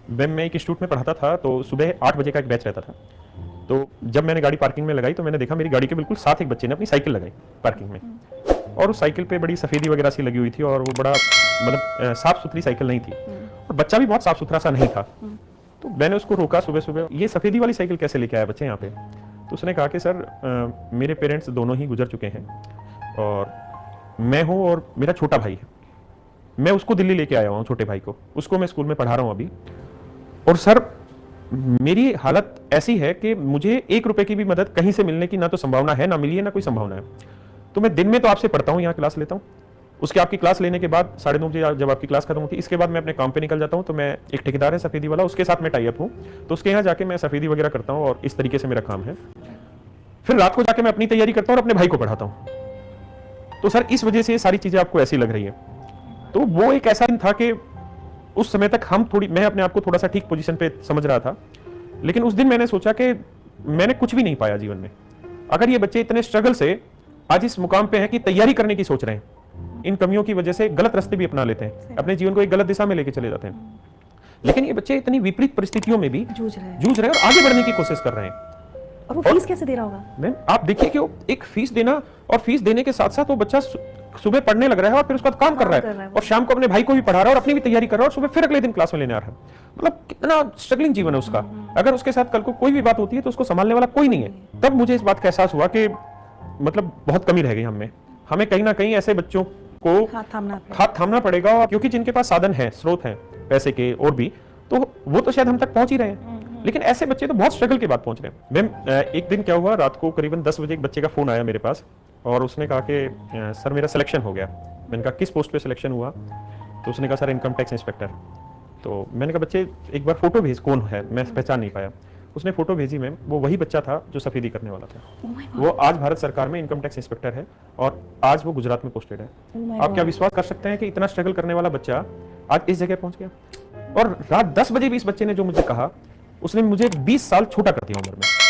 Ma'am मैं एक institute में पढ़ाता था, तो सुबह 8 बजे का एक बैच रहता था। तो जब मैंने गाड़ी पार्किंग में लगाई तो मैंने देखा मेरी गाड़ी के बिल्कुल साथ एक बच्चे ने अपनी साइकिल लगाई पार्किंग में, और उस साइकिल पे बड़ी सफेदी वगैरह सी लगी हुई थी, और वो बड़ा मतलब साफ सुथरी साइकिल नहीं थी, और बच्चा भी बहुत साफ सुथरा सा नहीं था। तो मैंने उसको रोका सुबह सुबह, ये सफेदी वाली साइकिल कैसे लेके आया बच्चे यहाँ पे? तो उसने कहा कि सर मेरे पेरेंट्स दोनों ही गुजर चुके हैं, और मैं हूँ और मेरा छोटा भाई है, मैं उसको दिल्ली लेके आया हूँ, छोटे भाई को, उसको मैं स्कूल में पढ़ा रहा हूँ अभी, और सर मेरी हालत ऐसी है कि मुझे 1 रुपए की भी मदद कहीं से मिलने की ना तो संभावना है, ना मिली है, ना कोई संभावना है। तो मैं दिन में तो आपसे पढ़ता हूँ, यहाँ क्लास लेता हूँ, उसके आपकी क्लास लेने के बाद 9:30 बजे जब आपकी क्लास खत्म होती है, इसके बाद मैं अपने काम पे निकल जाता हूँ। तो मैं एक ठेकेदार है सफेदी वाला, उसके साथ मैं टाई अप हूँ, तो उसके यहाँ जाके मैं सफेदी वगैरह करता हूँ, और इस तरीके से मेरा काम है। फिर रात को जाके मैं अपनी तैयारी करता हूँ और अपने भाई को पढ़ाता हूँ। तो सर इस वजह से ये सारी चीजें आपको ऐसी लग रही है। तो वो एक ऐसा दिन था कि उस समय तक मैं अपने आप को थोड़ा सा ठीक पोजीशन पे समझ रहा था, लेकिन उस दिन मैंने सोचा कि मैंने कुछ भी नहीं पाया जीवन में। अगर ये बच्चे इतने स्ट्रगल से आज इस मुकाम पे हैं कि तैयारी करने की सोच रहे हैं, इन कमियों की वजह से गलत रास्ते भी अपना लेते हैं, अपने जीवन को एक गलत दिशा में लेके चले जाते हैं, लेकिन ये बच्चे इतनी विपरीत परिस्थितियों में भी जूझ रहे हैं और आगे बढ़ने की कोशिश कर रहे हैं। और वो फीस कैसे दे रहा होगा? मैम आप देखिए कि एक फीस देना, और फीस देने के साथ साथ वो बच्चा सुबह पढ़ने लग रहा है और फिर उसके बाद काम कर रहा है, और शाम को अपने भाई को भी पढ़ा रहा है और अपनी भी तैयारी कर रहा है, और सुबह फिर अगले दिन क्लास में लेने आ रहा है। मतलब कितना स्ट्रगलिंग जीवन है उसका। अगर उसके साथ कल को कोई भी बात होती है तो उसको संभालने वाला कोई नहीं है। तब मुझे इस बात का एहसास हुआ कि मतलब बहुत कमी रह गई हमें कहीं ना कहीं ऐसे बच्चों को हाथ थामना पड़ेगा, और क्योंकि जिनके पास साधन है, स्रोत हैं पैसे के और भी, तो वो तो शायद हम तक पहुंच ही रहे हैं, लेकिन ऐसे बच्चे तो बहुत स्ट्रगल के बाद पहुंच रहे हैं। मैम एक दिन क्या हुआ, रात को करीबन 10 बजे एक बच्चे का फोन आया मेरे पास, और उसने कहा कि सर मेरा सिलेक्शन हो गया। मैंने कहा किस पोस्ट पे सिलेक्शन हुआ? तो उसने कहा सर इनकम टैक्स इंस्पेक्टर। तो मैंने कहा बच्चे एक बार फोटो भेज, कौन है, मैं पहचान नहीं पाया। उसने फोटो भेजी मैम, वो वही बच्चा था जो सफेदी करने वाला था। वो आज भारत सरकार में इनकम टैक्स इंस्पेक्टर है, और आज वो गुजरात में पोस्टेड है। आप क्या विश्वास कर सकते हैं कि इतना स्ट्रगल करने वाला बच्चा आज इस जगह पहुंच गया? और रात 10 बजे भी इस बच्चे ने जो मुझे कहा, उसने मुझे 20 साल छोटा कर दिया उम्र में।